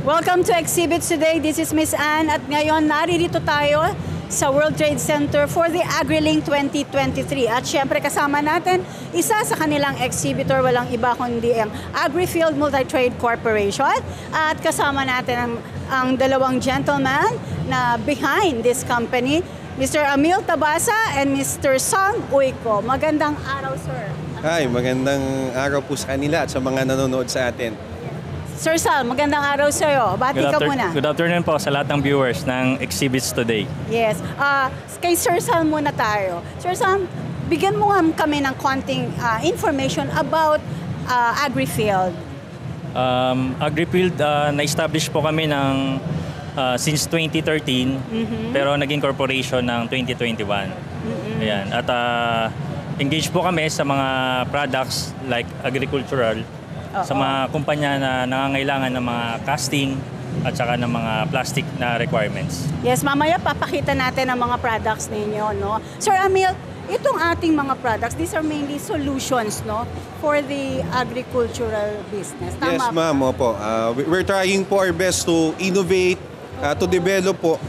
Welcome to Exhibits Today. This is Miss Ann at ngayon naririto tayo sa World Trade Center for the AgriLink 2023. At syempre kasama natin isa sa kanilang exhibitor, walang iba kundi ang AgriField Multi-Trade Corporation. At kasama natin ang dalawang gentleman na behind this company, Mr. Amil Tabasa and Mr. Song Uyko. Magandang araw, sir. Hi, magandang araw po sa kanila at sa mga nanonood sa atin. Sir Sal, magandang araw sa iyo. Bati ka muna. Good afternoon po sa lahat ng viewers ng Exhibits Today. Yes. Kay Sir Sal muna tayo. Sir Sal, bigyan mo kami ng konting information about AgriField. AgriField, na-establish po kami since 2013, pero naging corporation ng 2021. Ayan. At engaged po kami sa mga products like agricultural, sa mga kumpanya na nangangailangan ng mga casting at saka ng mga plastic na requirements. Yes, mamaya papakita natin ang mga products ninyo, no? Sir Amil, itong ating mga products, these are mainly solutions, no, for the agricultural business. Tama? Yes, ma'am. Opo. We're trying po our best to innovate, to develop po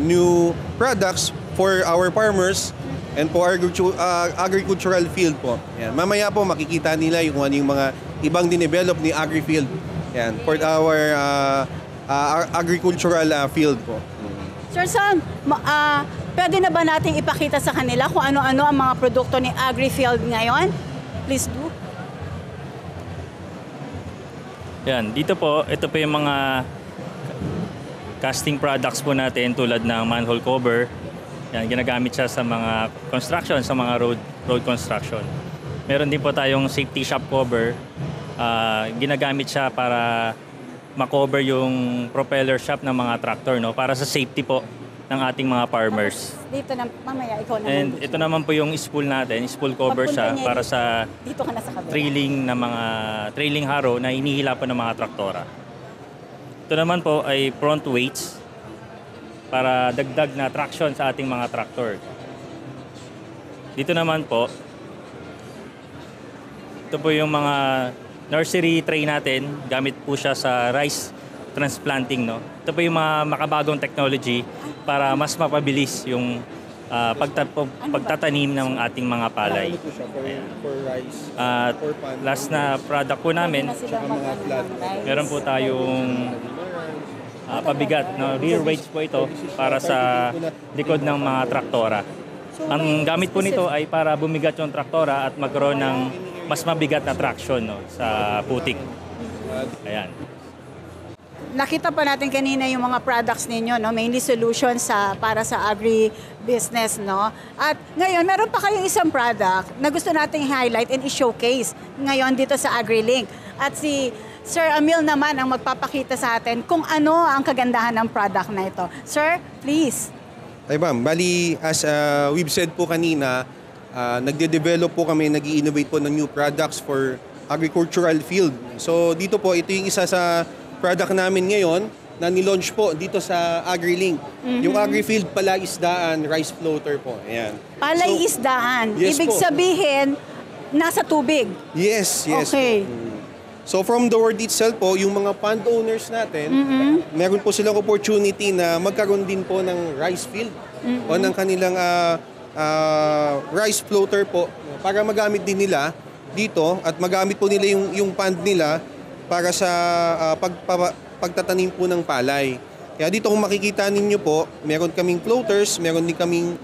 new products for our farmers and po agricultural field po. Yan. Mamaya po makikita nila yung mga ibang dinevelop ni AgriField. Yan, for our agricultural field po. Sir Sam, pwede na ba natin ipakita sa kanila kung ano-ano ang mga produkto ni AgriField ngayon? Please do. Yan, dito po, ito po yung mga casting products po natin tulad ng manhole cover. Yan, ginagamit siya sa mga construction, sa mga road construction. Meron din po tayong safety shop cover. Ginagamit siya para makover yung propeller shop ng mga tractor, no, para sa safety po ng ating mga farmers. Dito na, mamaya ikaw naman. And ito naman po yung spool natin, spool cover siya para sa dito ka na sa trailing harrow na hinihila po ng mga traktora. Ito naman po ay front weights para dagdag na traction sa ating mga traktor. Dito naman po, ito po yung mga nursery tray natin. Gamit po siya sa rice transplanting, no? Ito po yung mga makabagong technology para mas mapabilis yung pagtatanim ng ating mga palay. For rice, last na product po namin, meron po tayong pabigat, no? Rear weights po ito para sa likod ng mga traktora. Ang gamit po nito ay para bumigat yung traktora at magkaroon ng mas mabigat na traction, no, sa putik. Ayan. Nakita pa natin kanina yung mga products ninyo, no, mainly solutions para sa agri-business, no. At ngayon, meron pa kayong isang product na gusto nating highlight and i-showcase ngayon dito sa AgriLink. At si Sir Amil naman ang magpapakita sa atin kung ano ang kagandahan ng product na ito. Sir, please. Ay ma'am, bali as we've said po kanina, nagde-develop po kami, nag-i-innovate po ng new products for agricultural field. So dito po, ito yung isa sa product namin ngayon na nilaunch po dito sa AgriLink. Yung AgriField Palaisdaan Rice Floater po. Ayan. Palaisdaan. Yes Ibig po. sabihin, nasa tubig. Yes, yes. Okay. So from the word itself po, yung mga pond owners natin, meron po silang opportunity na magkaroon din po ng rice field o ng kanilang rice floater po para magamit din nila dito at magamit po nila yung pond nila para sa pagtatanim po ng palay. Kaya dito kung makikita ninyo po, meron kaming floaters, meron din kaming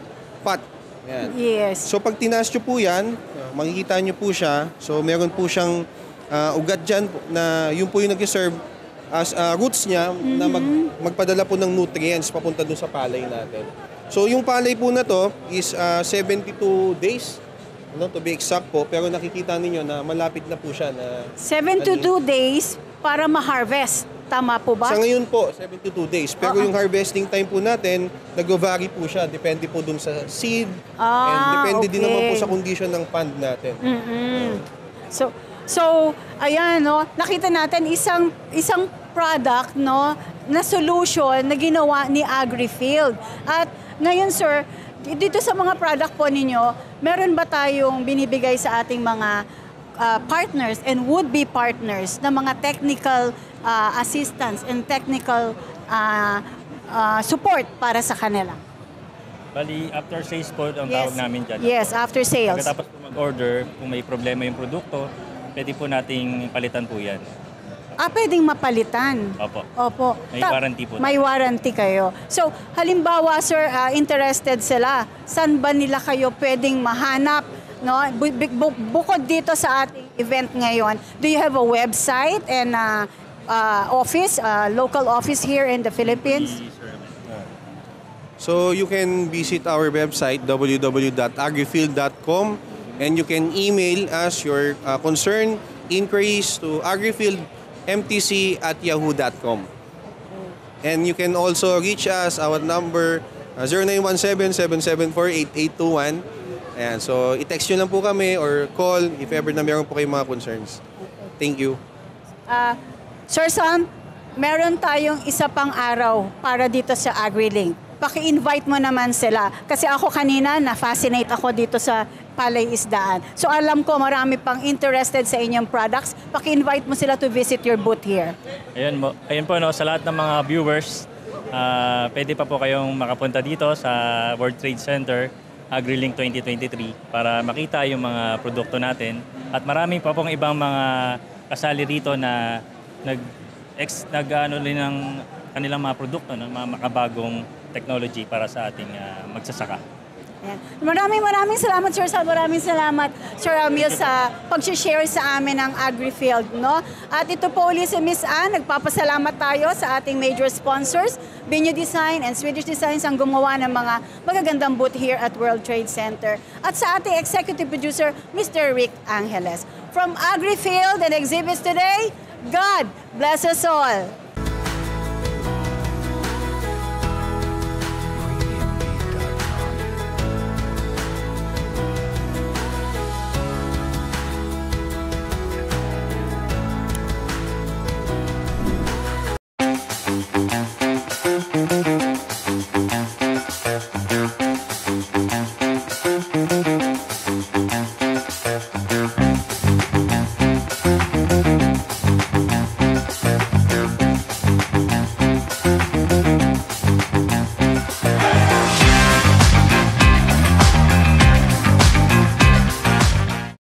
pot. Ayan. Yes. So pag tinaas nyo po yan, makikita nyo po siya. So meron po siyang ugat dyan na yun po yung nag-serve as roots niya na magpadala po ng nutrients papunta dun sa palay natin. So yung palay po na to is 72 days, to be exact po, pero nakikita ninyo na malapit na po siya na 72 days para ma-harvest. Tama po ba? Sa ngayon po, 72 days. Pero yung harvesting time po natin, nag-vary po siya. Depende po dun sa seed. And depende din naman po sa condition ng pond natin. So, ayan, no, nakita natin isang product, no, na solution na ginawa ni AgriField. At ngayon, sir, dito sa mga product po ninyo, meron ba tayong binibigay sa ating mga partners and would-be partners na mga technical assistance and technical support para sa kanila. Bali, after sales po ang tawag namin dyan. Yes, after sales. Pagkatapos po mag-order, kung may problema yung produkto, pwede po nating palitan po yan. Pwedeng mapalitan. Opo. May warranty po. May warranty kayo. So, halimbawa, sir, interested sila, saan ba nila kayo pwedeng mahanap? No? Bukod dito sa ating event ngayon, do you have a website and office, local office here in the Philippines? So you can visit our website www.agrifield.com and you can email us your concern, inquiries to agrifieldmtc@yahoo.com. And you can also reach us, our number 0917-774-8821. Ayan, so i-text nyo lang po kami or call if ever na meron po kayong mga concerns. Thank you. Sir Sam, meron tayong isa pang araw para dito sa AgriLink. Paki-invite mo naman sila. Kasi ako kanina, na-fascinate ako dito sa Palay Isdaan. So alam ko marami pang interested sa inyong products. Paki-invite mo sila to visit your booth here. Ayun po, no, sa lahat ng mga viewers, pwede pa po kayong makapunta dito sa World Trade Center, AgriLink 2023, para makita yung mga produkto natin. At marami pa pong ibang mga kasali rito na nag-ano rin ng kanilang mga produkto, no, mga makabagong technology para sa ating magsasaka. Ayan. Maraming salamat, Sir Sam. Maraming salamat, Sir Amil, sa pag-share sa amin ng AgriField. No? At ito po ulit si Miss Ann. Nagpapasalamat tayo sa ating major sponsors, Binyo Design and Swedish Designs, ang gumawa ng mga magagandang booth here at World Trade Center. At sa ating executive producer, Mr. Rick Angeles. From AgriField and exhibits today, God bless us all.